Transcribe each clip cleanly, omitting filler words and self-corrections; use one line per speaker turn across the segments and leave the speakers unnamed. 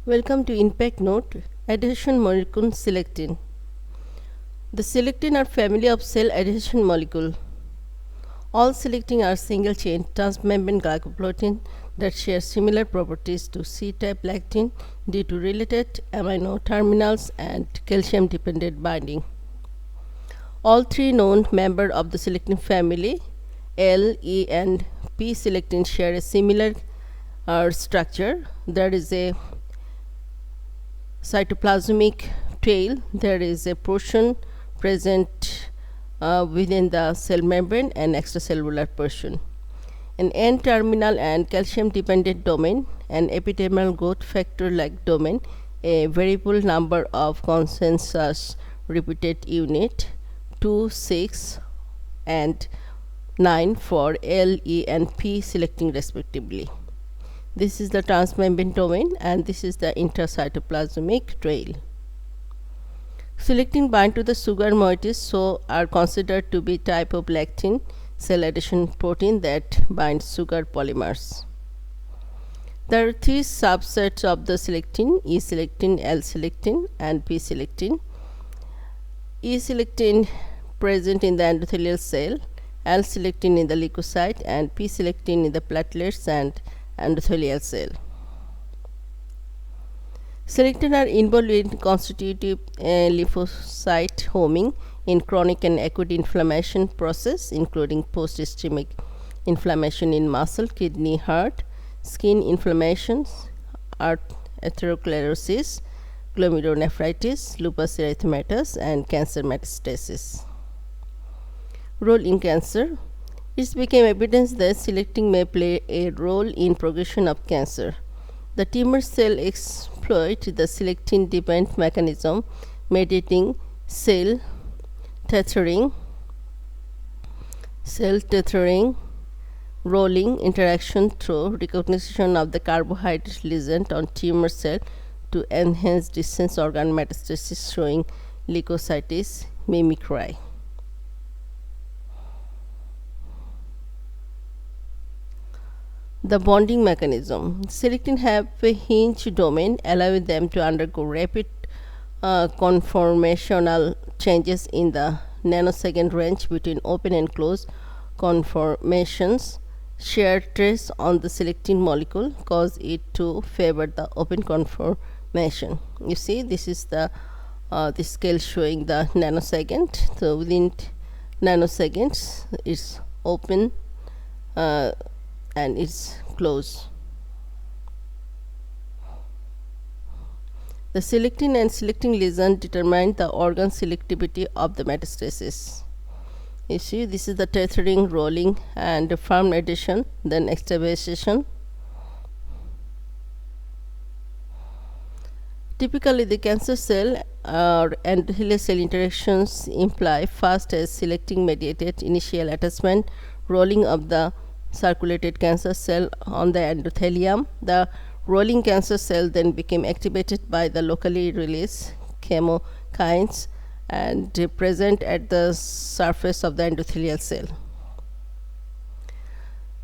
Welcome to Impact Note Adhesion Molecule Selectin. The selectin are family of cell adhesion molecule. All selectin are single chain transmembrane glycoprotein that share similar properties to C-type lectin due to related amino terminals and calcium dependent binding. All three known members of the selectin family L, E and P selectin share a similar structure. There is a cytoplasmic tail. There is a portion present within the cell membrane and extracellular portion. An N-terminal and calcium-dependent domain, an epidermal growth factor-like domain, a variable number of consensus repeated unit 2, 6 and 9 for L, E and P selecting respectively. This is the transmembrane domain and this is the intracytoplasmic trail. Selectin bind to the sugar moieties, so are considered to be type of lectin cell adhesion protein that binds sugar polymers. There are three subsets of the selectin: E selectin, L selectin and P selectin. E selectin present in the endothelial cell, L selectin in the leukocyte and P selectin in the platelets and endothelial cell. Selectin are involved in constitutive lymphocyte homing in chronic and acute inflammation process, including post-ischemic inflammation in muscle, kidney, heart, skin inflammations, atherosclerosis, glomerulonephritis, lupus erythematosus, and cancer metastasis. Role in cancer. It became evidence that selectin may play a role in progression of cancer. The tumor cell exploit the selectin-dependent mechanism, mediating cell tethering, rolling interaction through recognition of the carbohydrate ligand on tumor cell to enhance distant organ metastasis, showing leukocytes mimicry. The bonding mechanism. Selectin have a hinge domain, allowing them to undergo rapid conformational changes in the nanosecond range between open and closed conformations. Shared trace on the selectin molecule cause it to favor the open conformation. You see, this is the scale showing the nanosecond. So within nanoseconds, it's open and it's closed. The selectin and selectin lesion determine the organ selectivity of the metastasis. You see, this is the tethering, rolling and firm adhesion, then extravasation. Typically, the cancer cell or endothelial cell interactions imply fast as selectin mediated initial attachment, rolling of the circulated cancer cell on the endothelium. The rolling cancer cell then became activated by the locally released chemokines and present at the surface of the endothelial cell.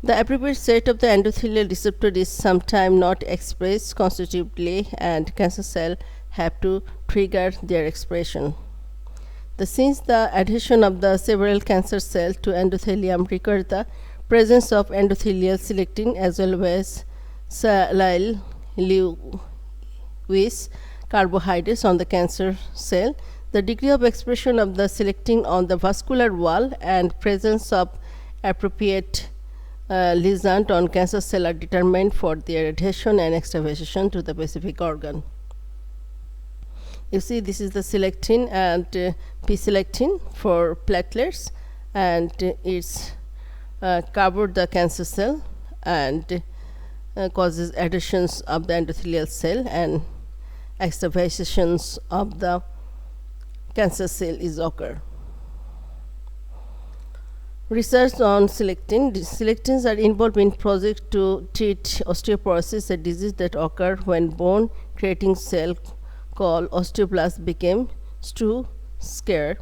The appropriate set of the endothelial receptor is sometimes not expressed constitutively, and cancer cells have to trigger their expression. Since the adhesion of the several cancer cells to endothelium requires the presence of endothelial selectin as well as silyl Lewis carbohydrates on the cancer cell, the degree of expression of the selectin on the vascular wall and presence of appropriate lesion on cancer cell are determined for their adhesion and extravasation to the specific organ. You see, this is the selectin and P-selectin for platelets, and it's covered the cancer cell and causes adhesions of the endothelial cell and extravasations of the cancer cell is occur. Research on selectin. Selectins are involved in projects to treat osteoporosis, a disease that occurs when bone creating cell called osteoblasts became too scarce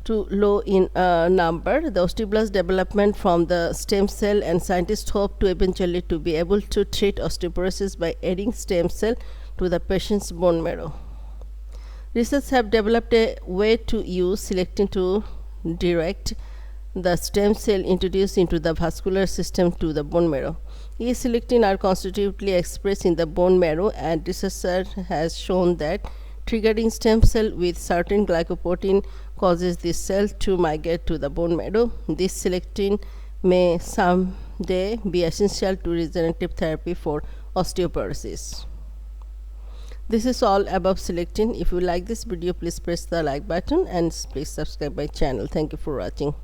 to low in number. The osteoblast development from the stem cell, and scientists hope to eventually to be able to treat osteoporosis by adding stem cell to the patient's bone marrow. Researchers have developed a way to use selectin to direct the stem cell introduced into the vascular system to the bone marrow. E-selectin are constitutively expressed in the bone marrow, and research has shown that triggering stem cell with certain glycoprotein causes this cell to migrate to the bone marrow. This selectin may someday be essential to regenerative therapy for osteoporosis. This is all about selectin. If you like this video, please press the like button and please subscribe my channel. Thank you for watching.